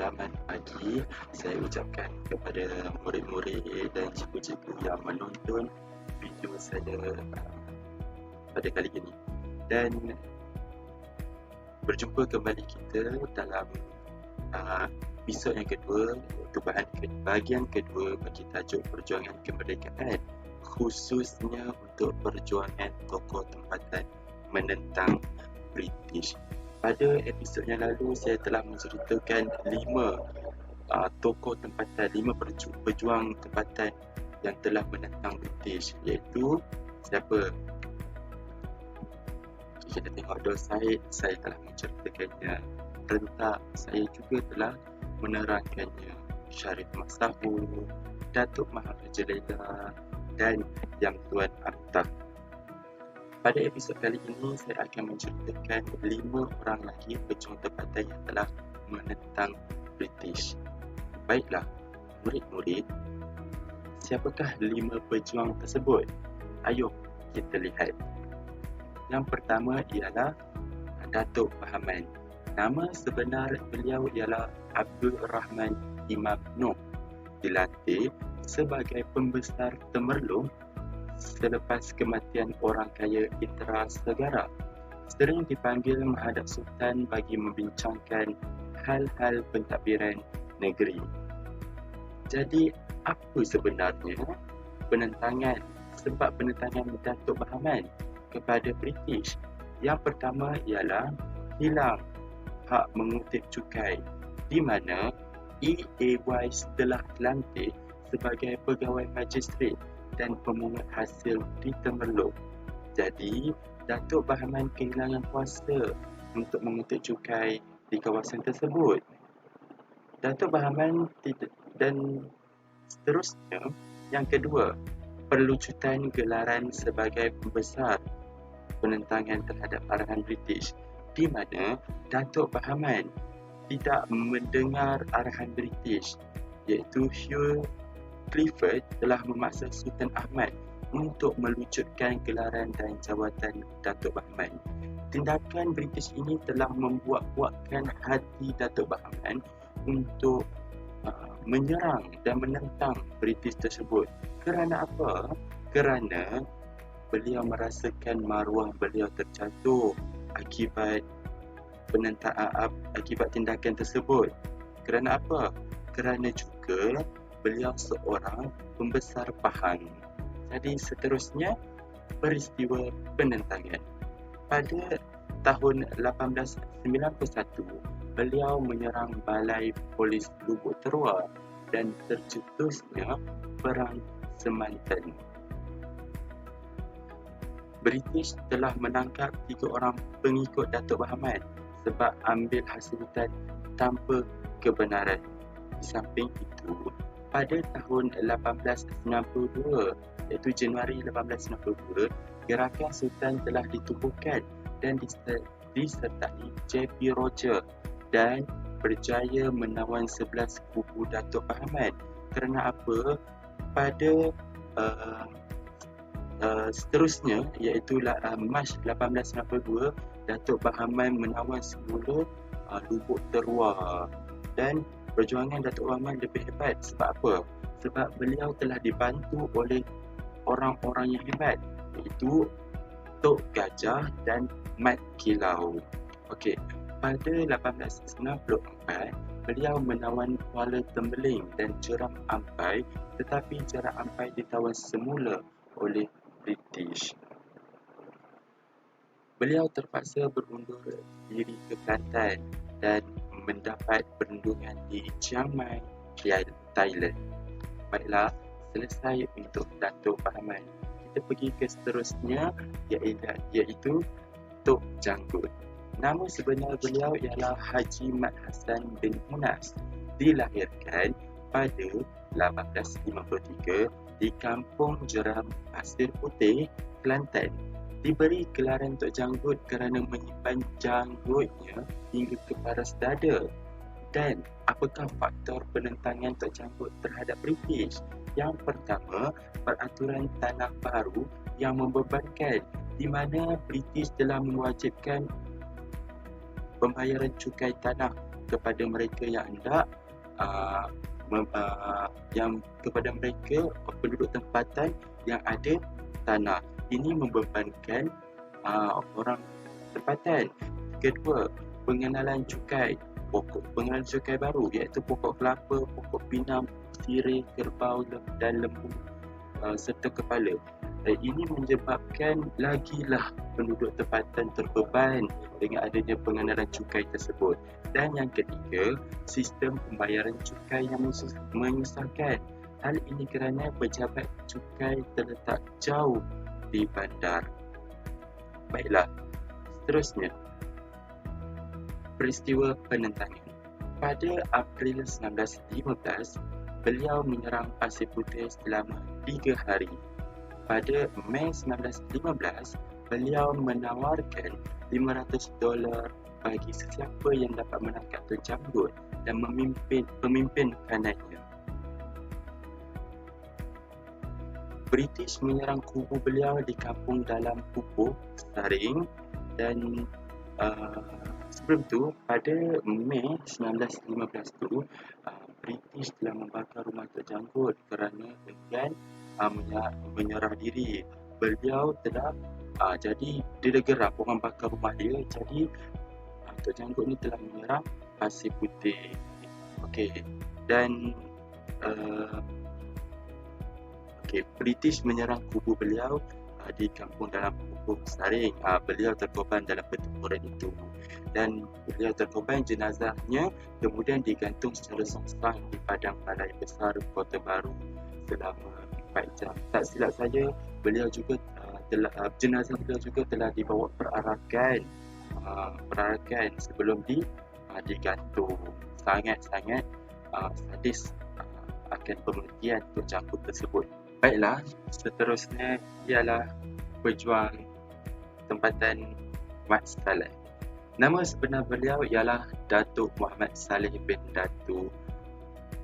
Selamat pagi, saya ucapkan kepada murid-murid dan cikgu-cikgu yang menonton video saya pada kali ini. Dan berjumpa kembali kita dalam episod yang kedua, iaitu bahagian kedua bagi tajuk perjuangan kemerdekaan, khususnya untuk perjuangan tokoh tempatan menentang British. Pada episod yang lalu, saya telah menceritakan 5 tokoh tempatan, 5 pejuang tempatan yang telah menentang British, iaitu siapa? Kita tengok Said, saya telah menceritakannya. Rentak, saya juga telah menerangkannya. Syarif Masahu, Datuk Maharaja Laila dan Yang Tuan Atta. Pada episod kali ini, saya akan menceritakan 5 orang lagi pejuang tempatan yang telah menentang British. Baiklah, murid-murid, siapakah 5 pejuang tersebut? Ayuh kita lihat. Yang pertama ialah Datuk Pahaman. Nama sebenar beliau ialah Abdul Rahman Imam Noh. Dilantik sebagai pembesar Temerloh selepas kematian orang kaya Indra Segara. Sering dipanggil menghadap Sultan bagi membincangkan hal-hal pentadbiran negeri. Jadi, apa sebenarnya sebab penentangan Datuk Pahaman kepada British? Yang pertama ialah hilang hak mengutip cukai, di mana EAY telah dilantik sebagai pegawai magistrat dan pemungut hasil di Temerloh. Jadi, Datuk Pahaman kehilangan kuasa untuk mengutip cukai di kawasan tersebut. Datuk Pahaman dan seterusnya. Yang kedua, perlucutan gelaran sebagai pembesar penentangan terhadap arahan British, di mana Datuk Pahaman tidak mendengar arahan British, iaitu Hugh Clifford telah memaksa Sultan Ahmad untuk melucutkan gelaran dan jawatan Datuk Pahaman. Tindakan British ini telah membuat-buatkan hati Datuk Pahaman untuk menyerang dan menentang British tersebut. Kerana apa? Kerana beliau merasakan maruah beliau terjatuh akibat tindakan tersebut. Kerana apa? Kerana juga beliau seorang pembesar Pahang. Jadi seterusnya, peristiwa penentangan. Pada tahun 1891, beliau menyerang balai polis Lubuk Terua dan tercetusnya Perang Semanten. British telah menangkap 3 orang pengikut Datuk Pahaman sebab ambil hasil hutan tanpa kebenaran. Di samping itu, pada tahun 1892, iaitu Januari 1892, gerakan Sultan telah ditubuhkan dan disertai J.P. Roger dan berjaya menawan 11 sepupu Datuk Pahaman. Kerana apa? Pada seterusnya, iaitu Mac 1892, Datuk Pahaman menawan semula Lubuk Terua. Dan perjuangan Datuk Pahaman lebih hebat. Sebab apa? Sebab beliau telah dibantu oleh orang-orang yang hebat, iaitu Tok Gajah dan Mat Kilau. Okey, pada 1894, beliau menawan Kuala Tembeling dan Jeram Ampai, tetapi Jeram Ampai ditawan semula oleh British. Beliau terpaksa berundur diri ke Kelantan dan mendapat perlindungan di Chiang Mai, Thailand. Baiklah, selesai untuk Datuk Pahaman. Kita pergi ke seterusnya, iaitu Tok Janggut. Nama sebenar beliau ialah Haji Mat Hassan bin Munas. Dilahirkan pada 1853 di Kampung Jeram, Pasir Putih, Kelantan. Diberi gelaran Tok Janggut kerana menyimpan janggutnya hingga ke paras dada. Dan apakah faktor penentangan Tok Janggut terhadap British? Yang pertama, peraturan tanah baru yang membebankan, di mana British telah mewajibkan pembayaran cukai tanah kepada mereka yang hendak yang kepada mereka penduduk tempatan yang ada tanah. Ini membebankan orang tempatan. Kedua, pengenalan cukai baru, iaitu pokok kelapa, pokok pinang, sirih, kerbau dan lembu serta kepala. Ini menyebabkan lagilah penduduk tempatan terbeban dengan adanya pengenalan cukai tersebut. Dan yang ketiga, sistem pembayaran cukai yang menyusahkan. Hal ini kerana pejabat cukai terletak jauh di bandar. Baiklah, seterusnya, peristiwa penentangan. Pada April 1915, beliau menyerang Pasir Putih selama 3 hari. Pada Mei 1915, beliau menawarkan $500 bagi sesiapa yang dapat menangkap Tun Janggut dan pemimpin kanannya. British menyerang kubu beliau di kampung dalam Pupuh, Saring, dan sebelum tu, pada Mei 1915 tu, British telah membakar rumah Tun Janggut kerana enggan menyerah diri. Beliau telah jadi dia dah geram orang bakar rumah dia, jadi Tun Janggut ni telah menyerang Pasir Putih. Okey, dan British menyerang kubu beliau di kampung dalam Pupuh, Saring. Beliau terkorban dalam pertempuran itu, dan beliau terkorban, jenazahnya kemudian digantung secara sengsang di padang balai besar Kota Baru selama 4 jam. Tak silap saya, beliau juga jenazah beliau juga telah dibawa perarakan sebelum digantung. Sangat-sangat sadis akan pemutihan Tun Janggut tersebut. Baiklah, seterusnya ialah pejuang tempatan Mat Saleh. Nama sebenar beliau ialah Datuk Muhammad Saleh bin Datuk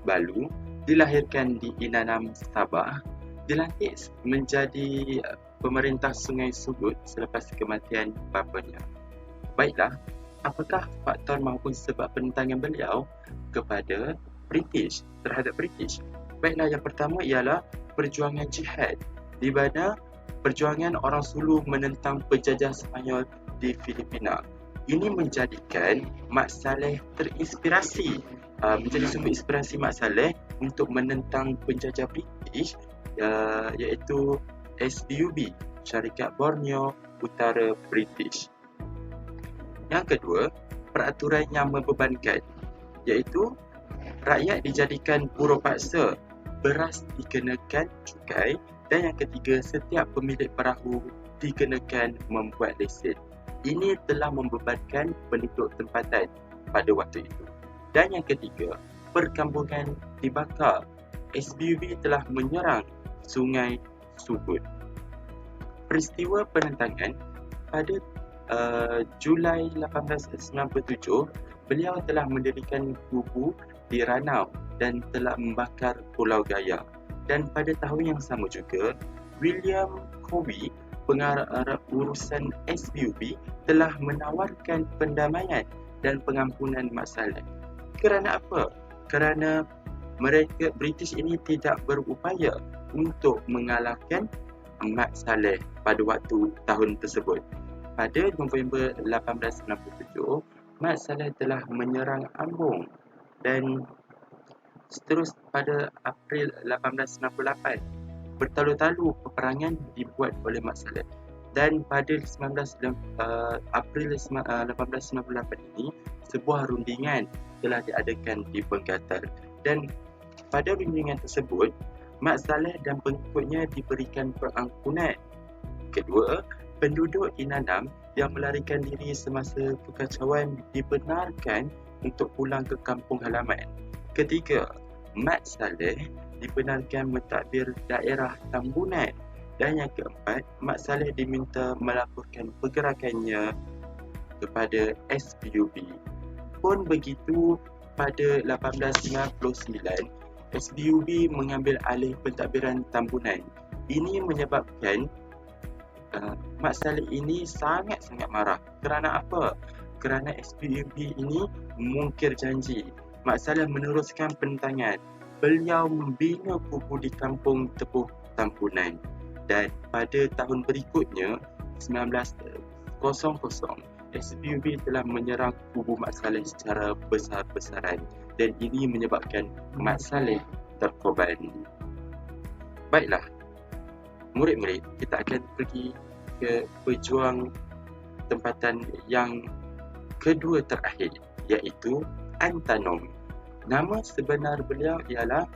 Balu. Dilahirkan di Inanam, Sabah. Dilantik menjadi pemerintah Sungai Sugut selepas kematian bapanya. Baiklah, apakah faktor maupun sebab penentangan beliau kepada British, terhadap British? Baiklah, yang pertama ialah perjuangan jihad, di mana perjuangan orang Sulu menentang penjajah Sepanyol di Filipina. Ini menjadikan Mat Saleh terinspirasi, menjadi sumber inspirasi Mat Saleh untuk menentang penjajah British, iaitu SBUB, Syarikat Borneo Utara British. Yang kedua, peraturan yang membebankan, iaitu rakyat dijadikan buruh paksa, beras dikenakan cukai, dan yang ketiga, setiap pemilik perahu dikenakan membuat lesen. Ini telah membebankan penduduk tempatan pada waktu itu. Dan yang ketiga, perkampungan dibakar. SBUB telah menyerang Sungai Sugut. Peristiwa penentangan pada Julai 1897, beliau telah mendirikan kubu di Ranau dan telah membakar Pulau Gaya. Dan pada tahun yang sama juga, William Cowie, pengarah urusan SBUB, telah menawarkan pendamaian dan pengampunan Mat Saleh. Kerana apa? Kerana mereka British ini tidak berupaya untuk mengalahkan Mat Saleh pada waktu tahun tersebut. Pada November 1897, Mat Saleh telah menyerang Ambung, dan seterus pada April 1898, bertalu-talu peperangan dibuat oleh Mat Saleh. Dan pada April 1898 ini, sebuah rundingan telah diadakan di Penggatar. Dan pada rundingan tersebut, Mat Saleh dan pengikutnya diberikan pengampunan. Kedua, penduduk Inanam yang melarikan diri semasa kekacauan dibenarkan untuk pulang ke kampung halaman. Ketiga, Mat Saleh dibenarkan mentadbir daerah Tambunan. Dan yang keempat, Mat Saleh diminta melaporkan pergerakannya kepada SBUB. Pun begitu, pada 1899, SBUB mengambil alih pentadbiran Tambunan. Ini menyebabkan Mat Saleh ini sangat-sangat marah. Kerana apa? kerana SPUB ini mungkir janji. Mak Saleh meneruskan penentangan. Beliau membina kubu di Kampung Tepuh Tampunan, dan pada tahun berikutnya 1900 SPUB telah menyerang kubu Mak Saleh secara besar-besaran, dan ini menyebabkan Mak Saleh terkorban. Baiklah, murid-murid, kita akan pergi ke pejuang tempatan yang kedua terakhir, iaitu Antanom. Nama sebenar beliau ialah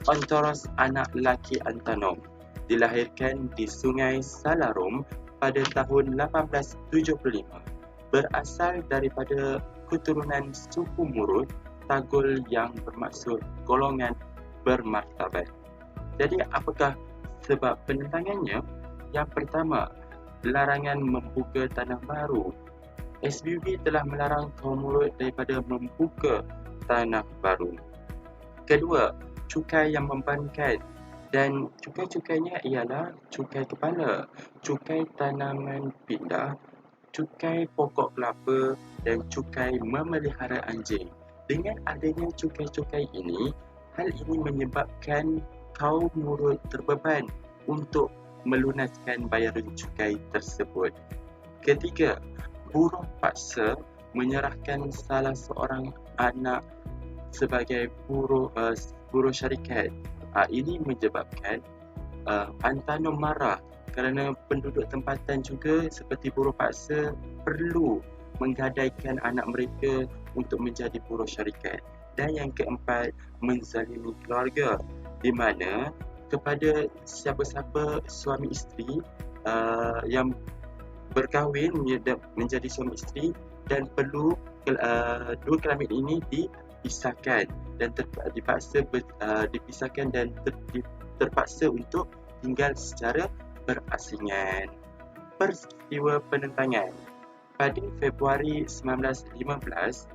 Ontoros anak lelaki Antanom. Dilahirkan di Sungai Salarom pada tahun 1875. Berasal daripada keturunan suku Murut Tagul yang bermaksud golongan bermartabat. Jadi apakah sebab penentangannya? Yang pertama, larangan membuka tanah baru. SPUB telah melarang kaum Murut daripada membuka tanah baru. Kedua, cukai yang membebankan, dan cukai-cukainya ialah cukai kepala, cukai tanaman pindah, cukai pokok kelapa dan cukai memelihara anjing. Dengan adanya cukai-cukai ini, hal ini menyebabkan kaum Murut terbeban untuk melunaskan bayaran cukai tersebut. Ketiga, buruh paksa menyerahkan salah seorang anak sebagai buruh syarikat. Ini menyebabkan Antanom marah kerana penduduk tempatan juga seperti buruh paksa perlu menggadaikan anak mereka untuk menjadi buruh syarikat. Dan yang keempat, menzalimi keluarga, di mana kepada siapa-siapa suami isteri yang berkahwin menjadi suami isteri dan perlu dua kelamin ini dipisahkan dan dipisahkan dan terpaksa untuk tinggal secara berasingan. Peristiwa penentangan. Pada Februari 1915,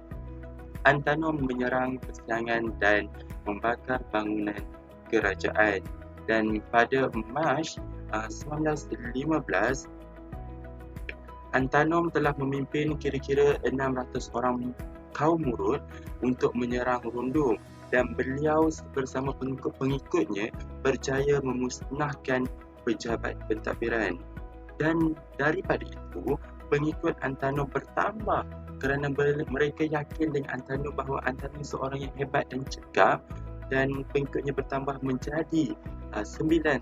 Antanom menyerang persidangan dan membakar bangunan kerajaan, dan pada Mac 1915 Antanom telah memimpin kira-kira 600 orang kaum Murut untuk menyerang Rundung, dan beliau bersama pengikut-pengikutnya berjaya memusnahkan pejabat pentadbiran. Dan daripada itu, pengikut Antanom bertambah kerana mereka yakin dengan Antanom bahawa Antanom seorang yang hebat dan cekap, dan pengikutnya bertambah menjadi 900.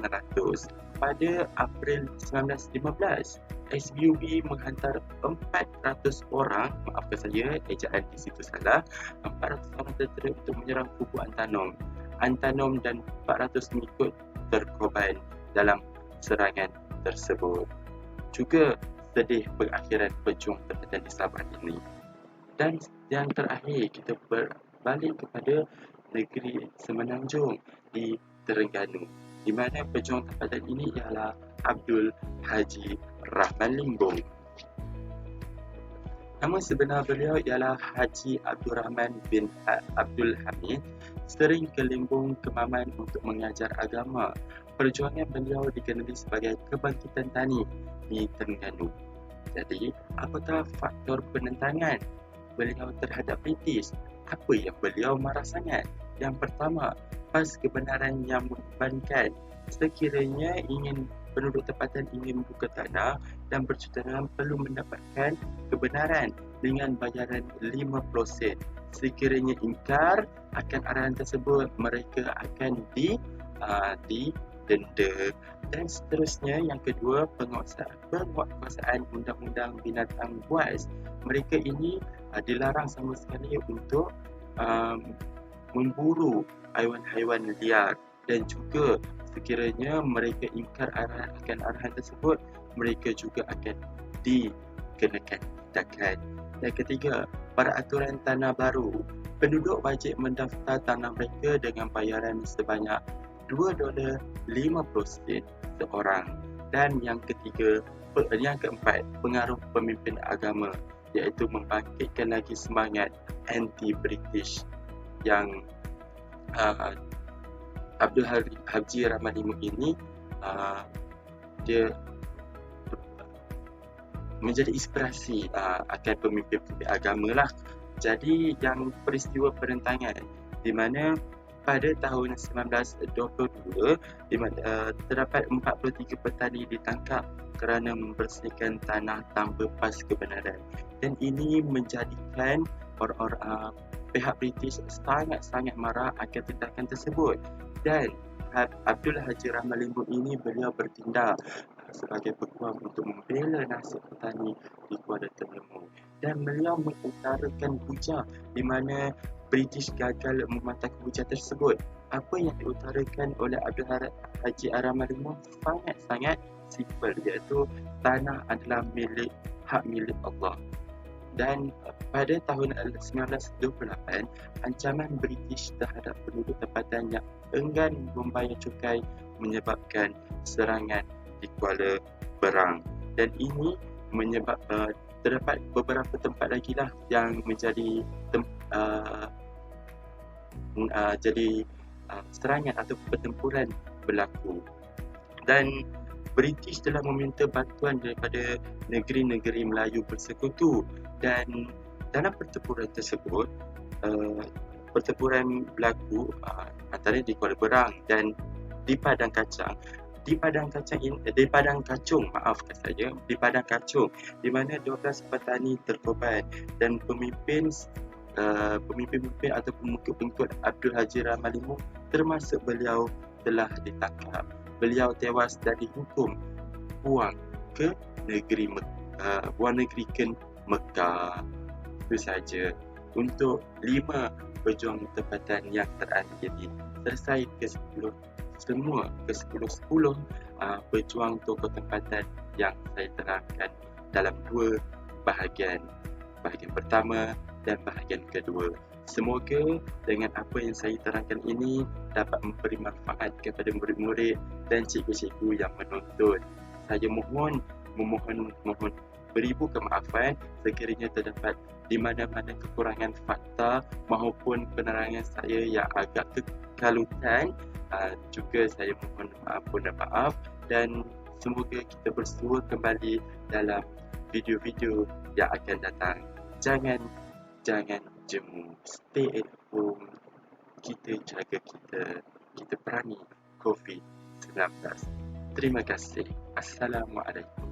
Pada April 1915, SPUB menghantar 400 orang, maafkan saya, ejaan di situ salah, 400 orang tentera untuk menyerang kubu Antanom. Antanom dan 400 pengikut terkorban dalam serangan tersebut. Juga sedih berakhiran pejuang tempatan di Sabah ini. Dan yang terakhir, kita berbalik kepada negeri Semenanjung di Terengganu, di mana pejuang tempatan ini ialah Abdul Haji Rahman Limbong. Nama sebenar beliau ialah Haji Abdul Rahman bin Abdul Hamid. Sering ke Limbong ke Maman untuk mengajar agama. Perjuangan beliau dikenali sebagai kebangkitan tani di Terengganu. Jadi, apakah faktor penentangan beliau terhadap British? Apa yang beliau marah sangat? Yang pertama, pas kebenaran yang membebankan. Sekiranya penduduk tempatan ingin membuka tanah dan bercutaran perlu mendapatkan kebenaran dengan bayaran 50 sen. Sekiranya ingkar akan arahan tersebut, mereka akan didenda. Dan seterusnya, yang kedua, penguasaan undang-undang binatang buas. Mereka ini dilarang sama sekali untuk memburu haiwan-haiwan liar, dan juga sekiranya mereka ingkar akan arahan tersebut, mereka juga akan dikenakan tindakan. Dan ketiga, peraturan tanah baru. Penduduk wajib mendaftar tanah mereka dengan bayaran sebanyak $2.50 seorang. Dan yang keempat, pengaruh pemimpin agama, iaitu membangkitkan lagi semangat anti-British yang Abdul Haji Rahman Limbong ini dia menjadi inspirasi akan pemimpin-pemimpin agama lah. Jadi yang peristiwa perentangan di mana pada tahun 1922 di mana terdapat 43 petani ditangkap kerana membersihkan tanah tanpa pas kebenaran, dan ini menjadikan orang-orang pihak British sangat-sangat marah akan tindakan tersebut. Dan Abdul Haji Rahman Limbuk ini beliau bertindak sebagai peguam untuk membela nasib petani di Kuala Terengganu, dan beliau mengutarakan hujah di mana British gagal mematahkan hujah tersebut. Apa yang diutarakan oleh Abdul Haji Rahman Limbuk sangat-sangat simple, iaitu tanah adalah hak milik Allah. Dan pada tahun 1928, ancaman British terhadap penduduk tempatan yang enggan membayar cukai menyebabkan serangan di Kuala Berang, dan ini terdapat beberapa tempat lagi lah yang menjadi serangan atau pertempuran berlaku, dan British telah meminta bantuan daripada negeri-negeri Melayu bersekutu, dan dalam pertempuran tersebut pertempuran berlaku antara di Kuala Berang dan di Padang Kacang. Di Padang Kacung, di mana 12 petani terkorban, dan pemimpin atau pengikut Abdul Haji Rahman Limbuk termasuk beliau telah ditangkap. Beliau tewas dan dihukum buang negeri ke Mekah. Itu saja untuk 5 pejuang tempatan yang terakhir. Selesai ke-10 pejuang tokoh tempatan yang saya terangkan dalam 2 bahagian pertama dan bahagian kedua. Semoga dengan apa yang saya terangkan ini dapat memberi manfaat kepada murid-murid dan cikgu-cikgu yang menonton. Saya mohon beribu kemaafan sekiranya terdapat di mana-mana kekurangan fakta maupun penerangan saya yang agak kekalutan. Juga saya mohon maaf, dan semoga kita bersua kembali dalam video-video yang akan datang. Jangan jemu, stay at home, kita jaga kita perangi COVID-19. Terima kasih. Assalamualaikum.